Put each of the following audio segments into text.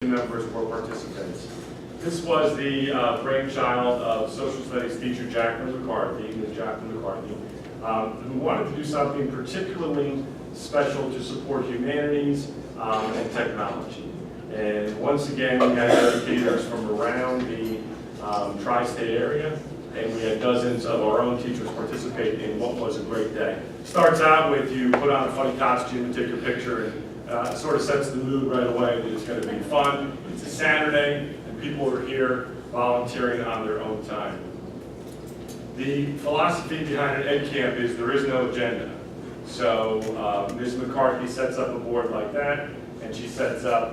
members were participants. This was the brainchild of social studies teacher Jacqueline McCarthy, who wanted to do something particularly special to support humanities and technology. And once again, we had educators from around the tri-state area, and we had dozens of our own teachers participate in what was a great day. Starts out with you put on a funny costume and take your picture, and sort of sets the mood right away that it's going to be fun. It's a Saturday, and people are here volunteering on their own time. The philosophy behind an Ed Camp is there is no agenda. So Ms. McCarthy sets up a board like that, and she sets up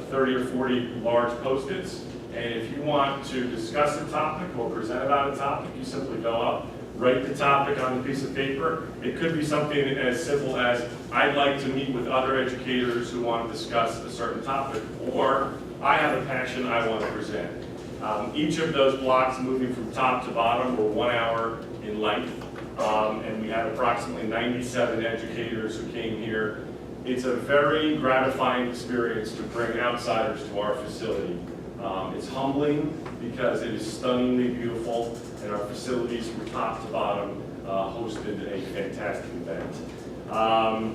30 or 40 large Post-its. And if you want to discuss a topic or present about a topic, you simply go up, write the topic on a piece of paper. It could be something as simple as, I'd like to meet with other educators who want to discuss a certain topic, or I have a passion I want to present. Each of those blocks, moving from top to bottom, were 1 hour in length, and we had approximately 97 educators who came here. It's a very gratifying experience to bring outsiders to our facility. It's humbling because it is stunningly beautiful, and our facilities from top to bottom hosted a fantastic event. A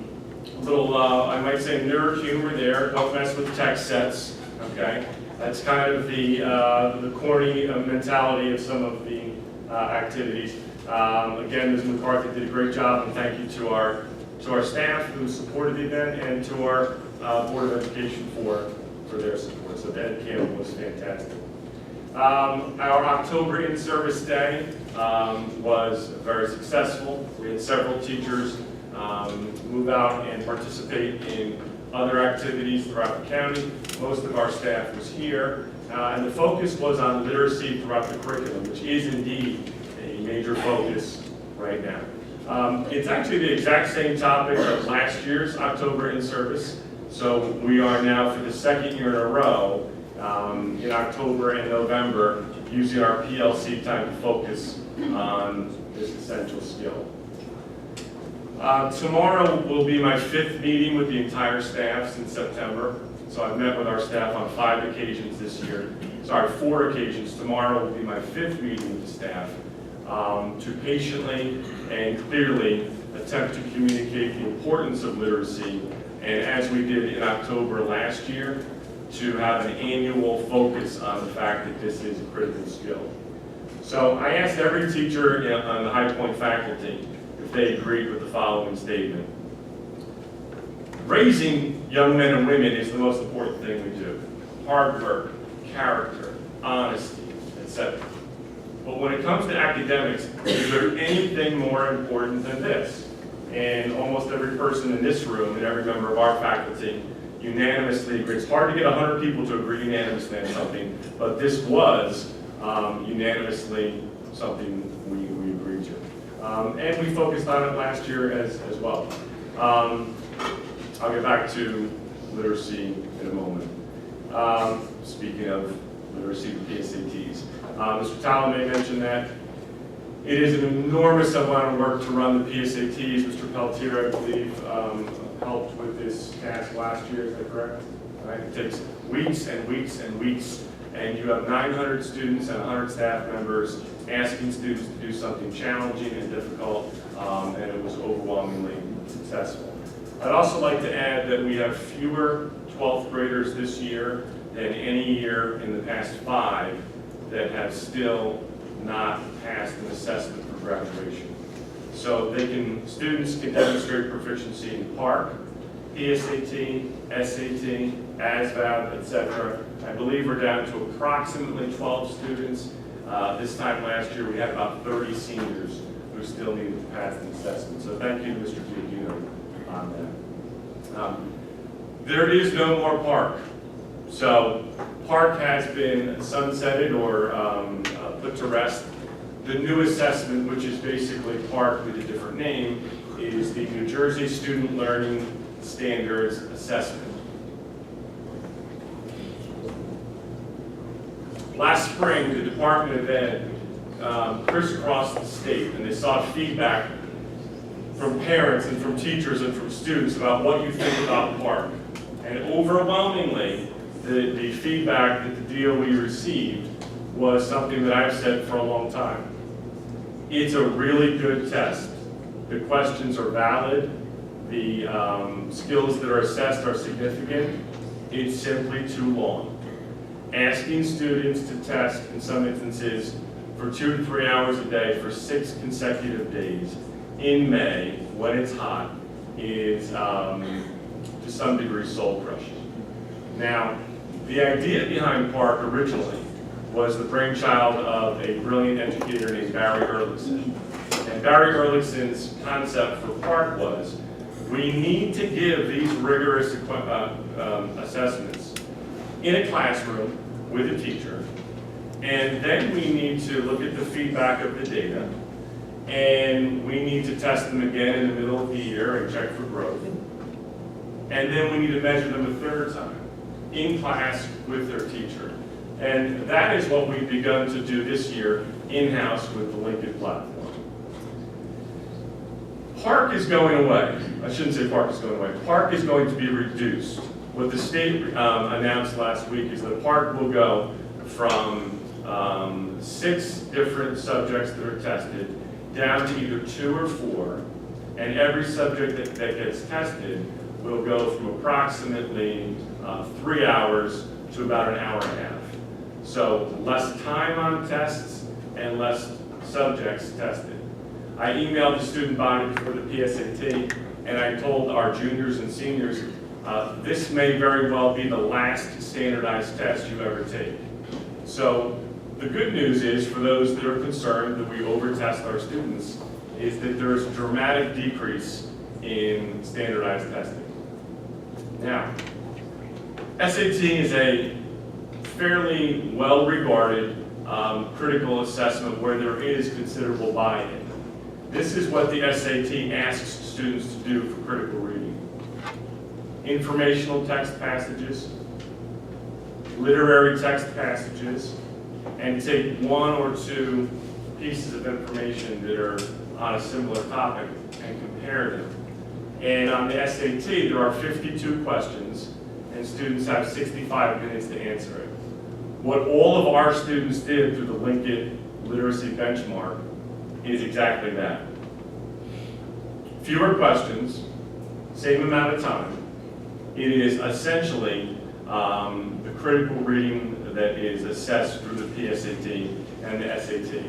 little, I might say, nerd humor there. Don't mess with text sets, okay? That's kind of the corny mentality of some of the activities. Again, Ms. McCarthy did a great job, and thank you to our staff who supported the event, and to our Board of Education for their support. So the Ed Camp was fantastic. Our October in-service day was very successful. We had several teachers move out and participate in other activities throughout the county. Most of our staff was here, and the focus was on literacy throughout the curriculum, which is indeed a major focus right now. It's actually the exact same topic of last year's October in-service. So we are now, for the second year in a row, in October and November, using our PLC time to focus on this essential skill. Tomorrow will be my 5th meeting with the entire staff since September. So I've met with our staff on 5 occasions this year. Sorry, 4 occasions. Tomorrow will be my 5th meeting with the staff to patiently and clearly attempt to communicate the importance of literacy, and as we did in October last year, to have an annual focus on the fact that this is a critical skill. So I asked every teacher on the High Point faculty if they agreed with the following statement. Raising young men and women is the most important thing we do. Hard work, character, honesty, etc. But when it comes to academics, is there anything more important than this? And almost every person in this room and every member of our faculty unanimously agreed. It's hard to get 100 people to agree unanimously on something, but this was unanimously something we agreed to. And we focused on it last year as well. I'll get back to literacy in a moment. Speaking of literacy with PSATs. Mr. Talame mentioned that it is an enormous amount of work to run the PSATs. Mr. Peltier, I believe, helped with this task last year, is that correct? Right? It takes weeks and weeks and weeks, and you have 900 students and 100 staff members asking students to do something challenging and difficult, and it was overwhelmingly successful. I'd also like to add that we have fewer 12th graders this year than any year in the past 5 that have still not passed an assessment for graduation. So students can demonstrate proficiency in PARC, PSAT, SAT, ASVAB, etc. I believe we're down to approximately 12 students. This time last year we had about 30 seniors who still needed to pass the assessment. So thank you to Mr. Giardino on that. There is no more PARC. So PARC has been sunsetted or put to rest. The new assessment, which is basically PARC with a different name, is the New Jersey Student Learning Standards Assessment. Last spring, the Department of Ed crisscrossed the state, and they sought feedback from parents and from teachers and from students about what you think about PARC. And overwhelmingly, the feedback that the DOE received was something that I've said for a long time. It's a really good test. The questions are valid. The skills that are assessed are significant. It's simply too long. Asking students to test, in some instances, for 2 to 3 hours a day for 6 consecutive days in May, when it's hot, is to some degree soul-crushing. Now, the idea behind PARC originally was the brainchild of a brilliant educator named Barry Ehrlichson. And Barry Ehrlichson's concept for PARC was, we need to give these rigorous assessments in a classroom with a teacher, and then we need to look at the feedback of the data, and we need to test them again in the middle of the year and check for growth. And then we need to measure them a third time, in class with their teacher. And that is what we've begun to do this year in-house with the Lincoln platform. PARC is going away. I shouldn't say PARC is going away. PARC is going to be reduced. What the state announced last week is that PARC will go from 6 different subjects that are tested down to either 2 or 4, and every subject that gets tested will go from approximately 3 hours to about an hour and a half. So less time on tests and less subjects tested. I emailed the student body for the PSAT, and I told our juniors and seniors, this may very well be the last standardized test you ever take. So the good news is, for those that are concerned that we overtest our students, is that there's a dramatic decrease in standardized testing. Now, SAT is a fairly well-regarded critical assessment where there is considerable buy-in. This is what the SAT asks students to do for critical reading. Informational text passages, literary text passages, and take 1 or 2 pieces of information that are on a similar topic and compare them. And on the SAT, there are 52 questions, and students have 65 minutes to answer it. What all of our students did through the Lincoln Literacy Benchmark is exactly that. Fewer questions, same amount of time. It is essentially the critical reading that is assessed through the PSAT and the SAT.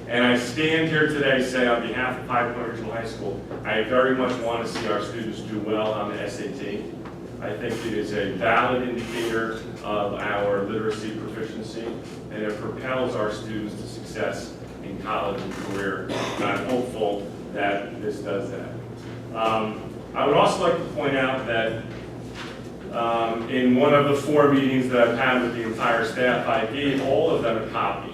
And I stand here today say on behalf of High Point Regional High School, I very much want to see our students do well on the SAT. I think it is a valid indicator of our literacy proficiency, and it propels our students to success in college and career. And I'm hopeful that this does that. I would also like to point out that in one of the 4 meetings that I've had with the entire staff, I gave all of them a copy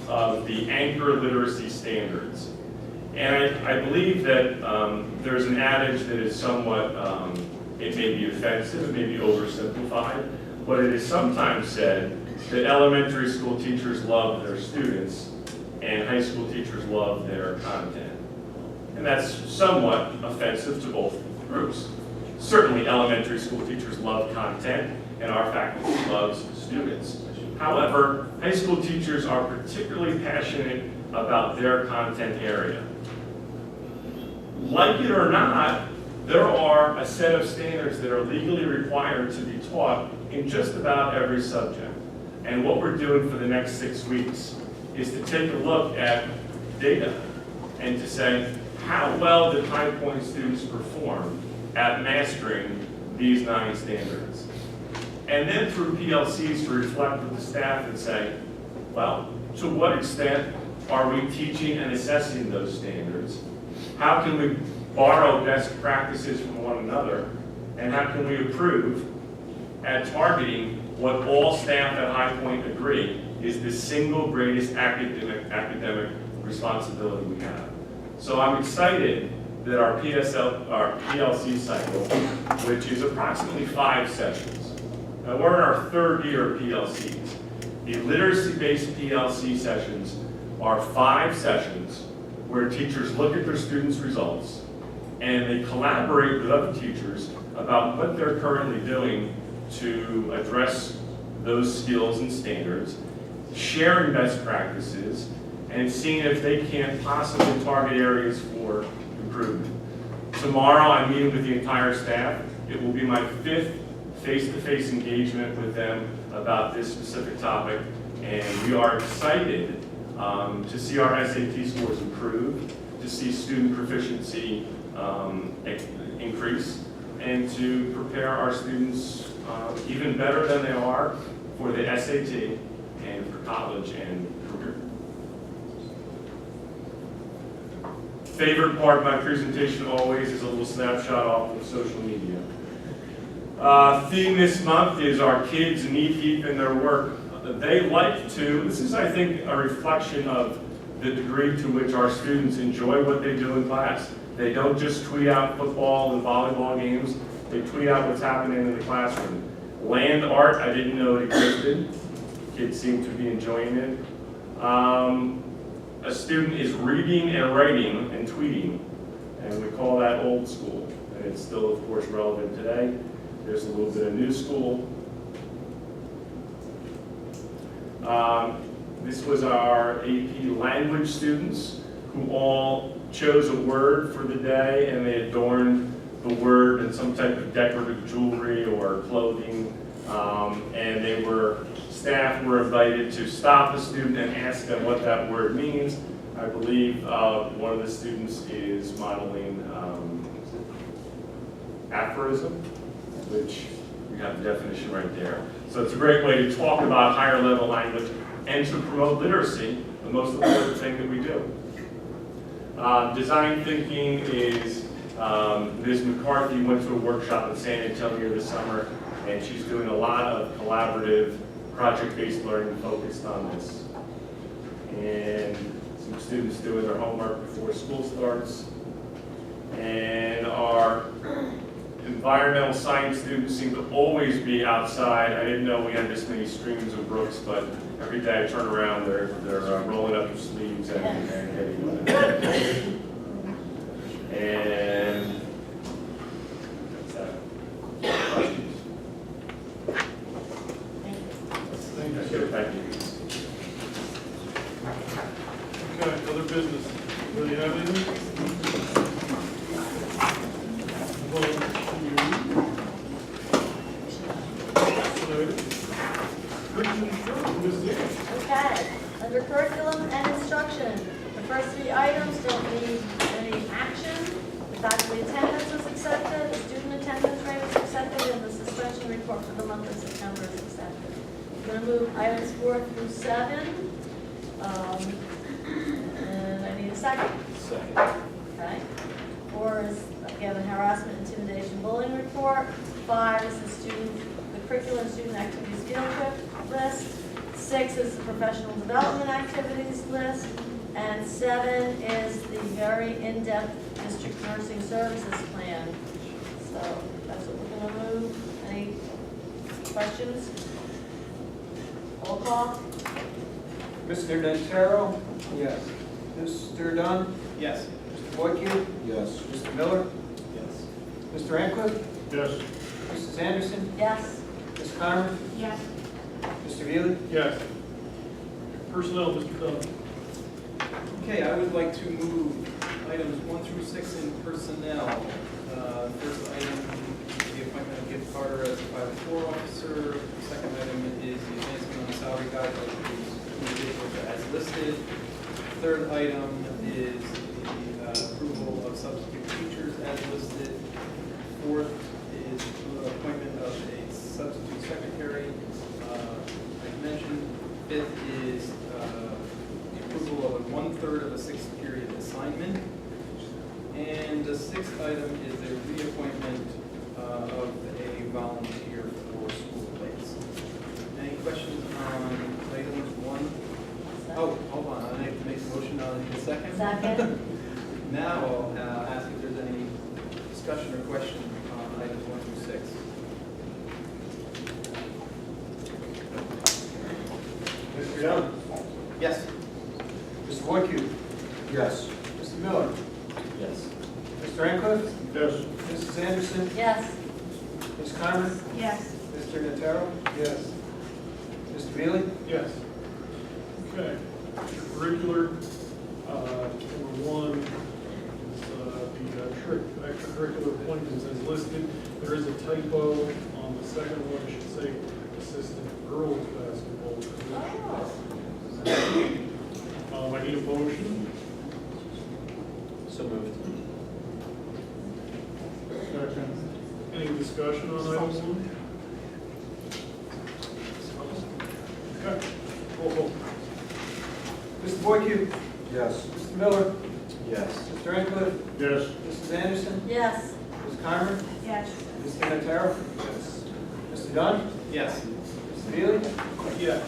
of the Anchor Literacy Standards. And I believe that there's an adage that is somewhat, it may be offensive, it may be oversimplified, but it is sometimes said that elementary school teachers love their students and high school teachers love their content. And that's somewhat offensive to both groups. Certainly elementary school teachers love content and our faculty loves students. However, high school teachers are particularly passionate about their content area. Like it or not, there are a set of standards that are legally required to be taught in just about every subject. And what we're doing for the next 6 weeks is to take a look at data and to say, how well did High Point students perform at mastering these 9 standards? And then through PLCs to reflect with the staff and say, well, to what extent are we teaching and assessing those standards? How can we borrow best practices from one another? And how can we improve at targeting what all staff at High Point agree is the single greatest academic responsibility we have? So I'm excited that our PLC cycle, which is approximately 5 sessions. Now we're in our 3rd year of PLCs. The literacy-based PLC sessions are 5 sessions where teachers look at their students' results and they collaborate with other teachers about what they're currently doing to address those skills and standards, sharing best practices, and seeing if they can't possibly target areas for improvement. Tomorrow, I'm meeting with the entire staff. It will be my 5th face-to-face engagement with them about this specific topic, and we are excited to see our SAT scores improve, to see student proficiency increase, and to prepare our students even better than they are for the SAT and for college and career. Favorite part of my presentation always is a little snapshot off of social media. Theme this month is our kids knee-deep in their work. They like to, this is I think a reflection of the degree to which our students enjoy what they do in class. They don't just tweet out football and volleyball games, they tweet out what's happening in the classroom. Land art, I didn't know it existed. Kids seem to be enjoying it. A student is reading and writing and tweeting, and we call that old school. And it's still, of course, relevant today. There's a little bit of new school. This was our AP language students who all chose a word for the day, and they adorned the word in some type of decorative jewelry or clothing. And staff were invited to stop the student and ask them what that word means. I believe one of the students is modeling aphorism, which we have the definition right there. So it's a great way to talk about higher level language and to promote literacy, the most important thing that we do. Design thinking is, Ms. McCarthy went to a workshop in San Antonio this summer, and she's doing a lot of collaborative project-based learning focused on this. And some students doing their homework before school starts. And our environmental science students seem to always be outside. I didn't know we had this many streams of brooks, but every day I turn around, they're rolling up their sleeves and getting wet. And that's that. Questions? Thank you. Thank you. Okay, other business. Do you have anything? Okay, under curriculum and instruction, the first 3 items don't need any action. The faculty attendance was accepted, the student attendance rate was accepted, and the suspension report for the month of September is accepted. I'm going to move items 4 through 7. And I need a second. Second. Okay. 4 is, again, the harassment, intimidation, bullying report. 5 is the curriculum and student activities field trip list. 6 is the professional development activities list. And 7 is the very in-depth district nursing services plan. So that's what we're going to move. Any questions? Roll call. Mr. Nantero? Yes. Mr. Dunn? Yes. Mr. Boykin? Yes. Mr. Miller? Yes. Mr. Ancliffe? Yes. Mrs. Anderson? Yes. Ms. Conner? Yes. Mr. Veely? Yes. Personnel, Mr. Dunn. Okay, I would like to move items 1 through 6 in personnel. First item, the appointment of Gift Carter as a 504 officer. Second item is the advancement on the salary guide of the individuals as listed. Third item is the approval of substitute teachers as listed. Fourth is the appointment of a substitute secretary, I mentioned. Fifth is the approval of 1/3 of a 6th period assignment. And the 6th item is the reappointment of a volunteer for school plays. Any questions on items 1? Oh, hold on, I need to make a motion on the second. Second. Now I'll ask if there's any discussion or question on items 1 through 6. Mr. Dunn? Yes. Mr. Boykin? Yes. Mr. Miller? Yes. Mr. Ancliffe? Yes. Mrs. Anderson? Yes. Ms. Conrad? Yes. Mr. Notaro? Yes. Mr. Veely? Yes. Okay. Extracurricular, number one is the extracurricular appointments as listed. There is a typo on the second one, it should say assistant girls basketball position. I need a motion. So moved. Any discussion on item one? Okay, roll call. Mr. Boyku? Yes. Mr. Miller? Yes. Mr. Ranquiff? Yes. Mrs. Anderson? Yes. Ms. Conrad? Yes. Mr. Notaro? Yes. Mr. Dunn? Yes. Mr. Veely? Yes.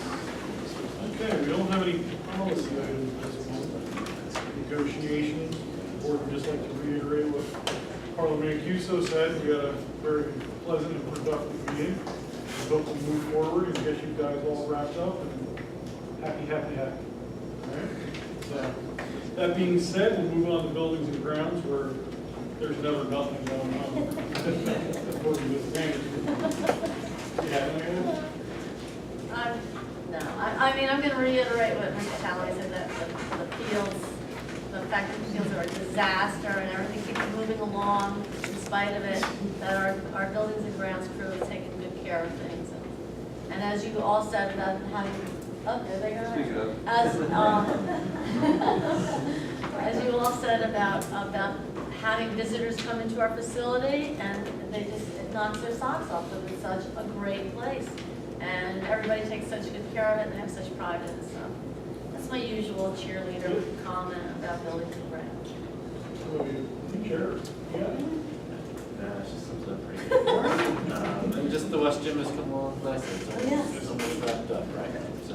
Okay, we don't have any policy items at this moment. Negotiations, the board would just like to reiterate what Carla Mancuso said. We had a very pleasant and productive meeting. We hope to move forward and get you guys all wrapped up and happy. All right? So, that being said, we'll move on to buildings and grounds where there's never nothing going on. According to the manager. Yeah. No, I mean, I'm gonna reiterate what Mr. Talley said, that the fields, the fact that the fields are a disaster and everything keeps moving along in spite of it, that our buildings and grounds crew is taking good care of things. And as you all said about having, oh, there they go. Speak up. As you all said about having visitors come into our facility, and they just, it knocks their socks off, because it's such a great place. And everybody takes such good care of it, and they have such pride in it, so. That's my usual cheerleader comment about buildings and grounds. Who cares? Yeah. Nah, she sums up pretty good. And just the West Gym has come along nicely. It's almost, Yes. it's almost wrapped up, right? So.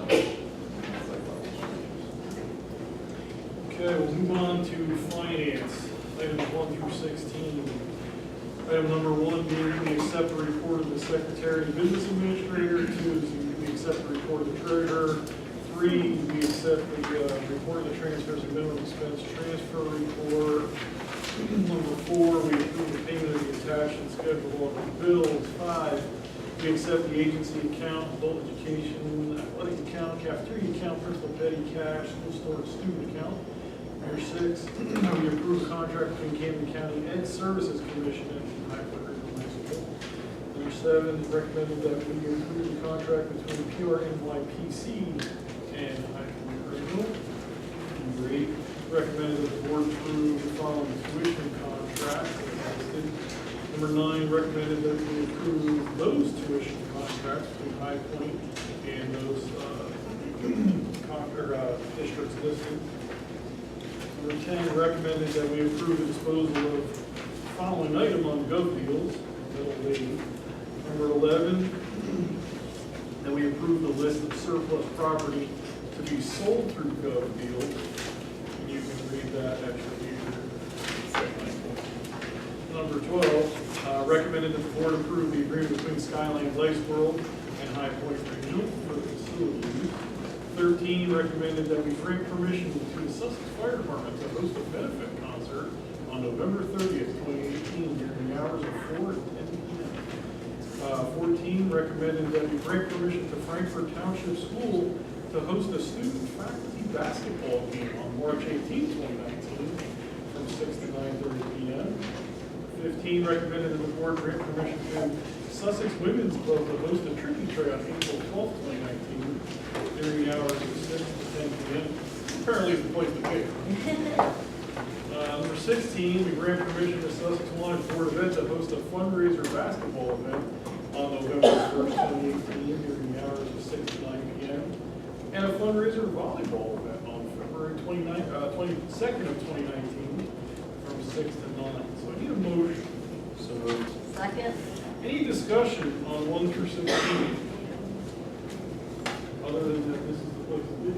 Okay, we'll move on to finance, items 1 through 16. Item number 1, being we accept the report of the secretary and business administrator. 2 is we accept the report of the treasurer. 3, we accept the report of the transfers and minimum expense transfer report. Number 4, we approve the payment of the attached and schedule of the bills. 5, we accept the agency account, adult education, athletic account, cafeteria account, principal petty cash, school storage student account. Number 6, we approve contract between Camden County Ed Services Commission and High Point Regional High School. Number 7, recommended that we approve the contract between PRNYPC and High Point Regional. Number 8, recommended that the board approve the following tuition contracts as listed. Number 9, recommended that we approve those tuition contracts between High Point and those districts listed. Number 10, recommended that we approve the disposal of the following item on GovDeals, middle lady. Number 11, that we approve the list of surplus property to be sold through GovDeals. And you can read that at your leisure. Number 12, recommended that the board approve the agreement between Skyline Ice World and High Point Regional for the facilities. 13, recommended that we grant permission to the Sussex Fire Department to host a benefit concert on November 30th, 2018, during the hours of 4 and 10 p.m. 14, recommended that we grant permission to Frankfurt Township School to host a student-faculty basketball game on March 18, 2019, from 6 to 9:30 p.m. 15, recommended that the board grant permission to Sussex Women's Club to host a tribute trail on April 12, 2019, during the hours of 6 to 10 p.m. Apparently it's the place to be. Number 16, we grant permission to Sussex Lawrence Board of Ed to host a fundraiser basketball event on November 1st, 2018, during the hours of 6 to 9 p.m. And a fundraiser volleyball event on February 22nd of 2019 from 6 to 9. So I need a motion. So moved. Second? Any discussion on 1 through 16? Other than that, this is the place to be.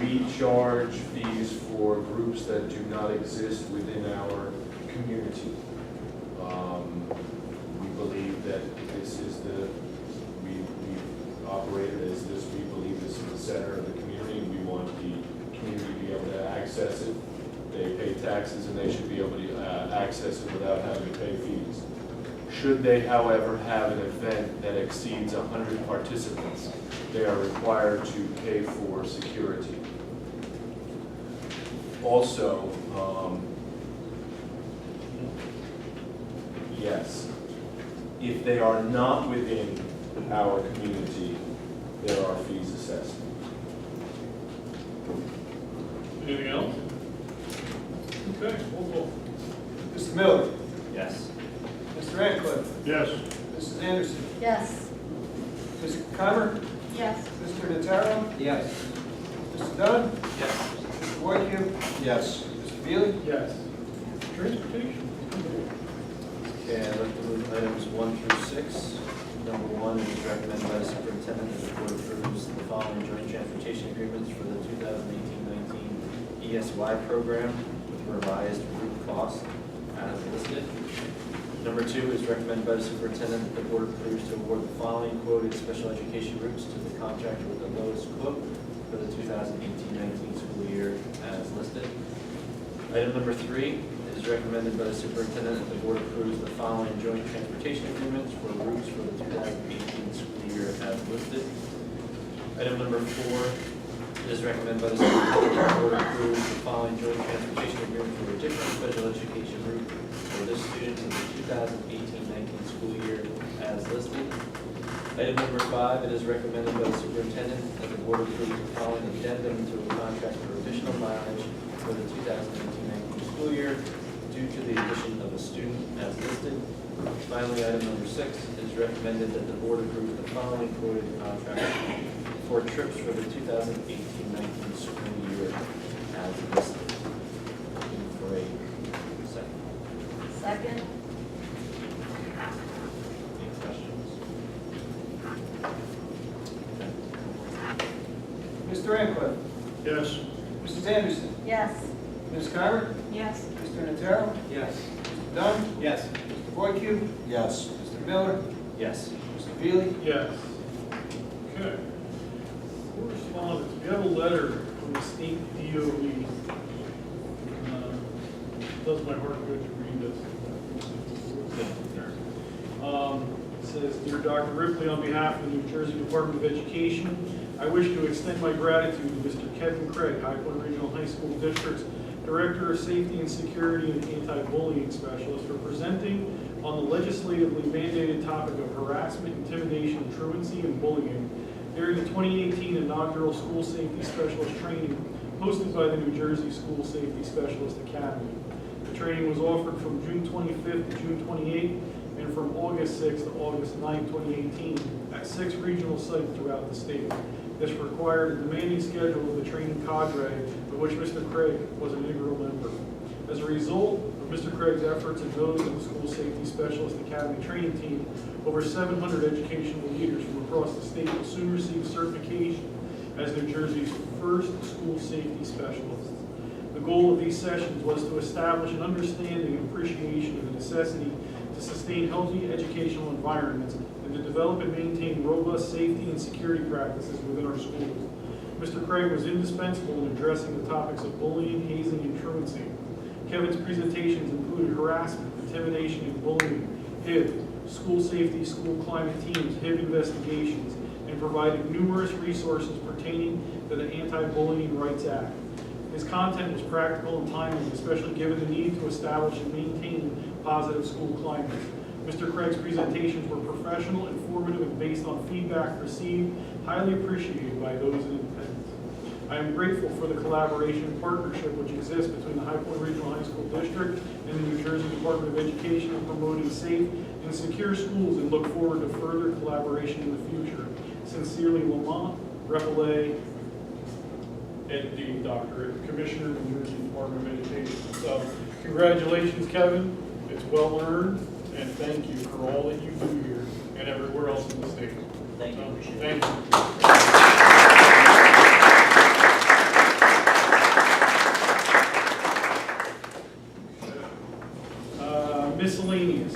We charge fees for groups that do not exist within our community. We believe that this is we operate it as this, we believe this is the center of the community. We want the community to be able to access it. They pay taxes and they should be able to access it without having to pay fees. Should they, however, have an event that exceeds 100 participants, they are required to pay for security. Also, yes, if they are not within our community, there are fees assessed. Anything else? Okay, roll call. Mr. Miller? Yes. Mr. Radcliffe? Yes. Mrs. Anderson? Yes. Mr. Connor? Yes. Mr. Notaro? Yes. Mr. Dunn? Yes. Mr. Woyko? Yes. Mr. Beely? Yes. Transportation. Okay, I'd like to move items 1 through 6. Number 1 is recommended by the superintendent that the board approves the following joint transportation agreements for the 2018-19 ESY program with revised route cost as listed. Number 2 is recommended by the superintendent that the board approves to award the following quoted special education routes to the contractor with the lowest quote for the 2018-19 school year as listed. Item number 3 is recommended by the superintendent that the board approves the following joint transportation agreements for routes for the 2018 school year as listed. Item number 4 is recommended by the superintendent that the board approves the following joint transportation agreement for a different special education route for this student in the 2018-19 school year as listed. Item number 5, it is recommended by the superintendent that the board approve the following addendum to a contract for additional mileage for the 2018-19 school year due to the addition of a student as listed. Finally, item number 6, it is recommended that the board approve the following quoted contract for trips for the 2018-19 school year as listed. Looking for a second. Second. Any questions? Mr. Radcliffe? Yes. Mrs. Anderson? Yes. Ms. Carver? Yes. Mr. Notaro? Yes. Mr. Dunn? Yes. Mr. Woyko? Yes. Mr. Miller? Yes. Mr. Beely? Yes. Okay. Correspondence, we have a letter from the state DOE. Does my heart good to read this. It says, "Dear Dr. Ripley, on behalf of the New Jersey Department of Education, I wish to extend my gratitude to Mr. Kevin Craig, High Point Regional High School District's Director of Safety and Security and Anti-Bullying Specialist, for presenting on the legislatively mandated topic of harassment, intimidation, truancy, and bullying during the 2018 inaugural School Safety Specialist training hosted by the New Jersey School Safety Specialist Academy. The training was offered from June 25th to June 28th and from August 6th to August 9th, 2018 at 6 regional sites throughout the state. This required a demanding schedule of the training cadre, of which Mr. Craig was an integral member. As a result of Mr. Craig's efforts and those of the School Safety Specialist Academy training team, over 700 educational leaders from across the state will soon receive certification as New Jersey's first school safety specialists. The goal of these sessions was to establish an understanding and appreciation of the necessity to sustain healthy educational environments and to develop and maintain robust safety and security practices within our schools. Mr. Craig was indispensable in addressing the topics of bullying, hazing, and truancy. Kevin's presentations included harassment, intimidation, and bullying, HIB, school safety, school climate teams, HIB investigations, and provided numerous resources pertaining to the Anti-Bullying Rights Act. His content was practical and timely, especially given the need to establish and maintain positive school climates. Mr. Craig's presentations were professional, informative, and based on feedback received, highly appreciated by those in attendance. I am grateful for the collaboration and partnership which exists between the High Point Regional High School District and the New Jersey Department of Education in promoting safe and secure schools, and look forward to further collaboration in the future. Sincerely, Lamont Repellet, Ed.D. Doctorate, Commissioner of the New Jersey Department of Education. So, congratulations, Kevin. It's well earned, and thank you for all that you do here and everywhere else in the state. Thank you. Appreciate it. Thank you. Miscellaneous.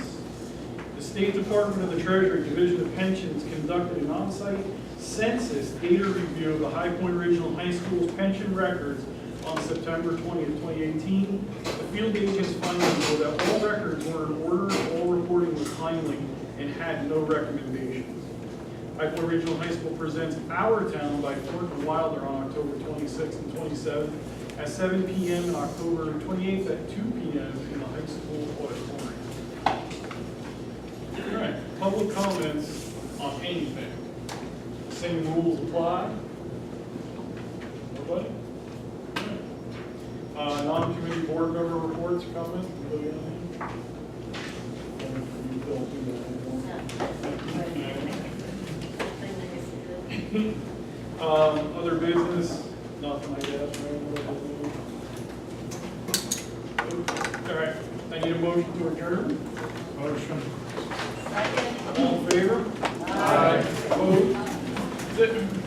The State Department of the Treasury Division of Pensions conducted an on-site census data review of the High Point Regional High School's pension records on September 20th, 2018. The field agents findings were that all records were in order, all reporting was timely, and had no recommendations. Ikewood Regional High School presents Our Town by Thornton and Wilder on October 26th and 27th at 7 p.m. and October 28th at 2 p.m. in the high school auditorium. All right, public comments on anything. Same rules apply? Nobody? All right. Non-committee board member reports, comments? Anybody on any? You don't do that anymore. Other business, nothing like that, right? All right, I need a motion to adjourn. Motion. Second. All in favor? Aye. Opposed? That's it.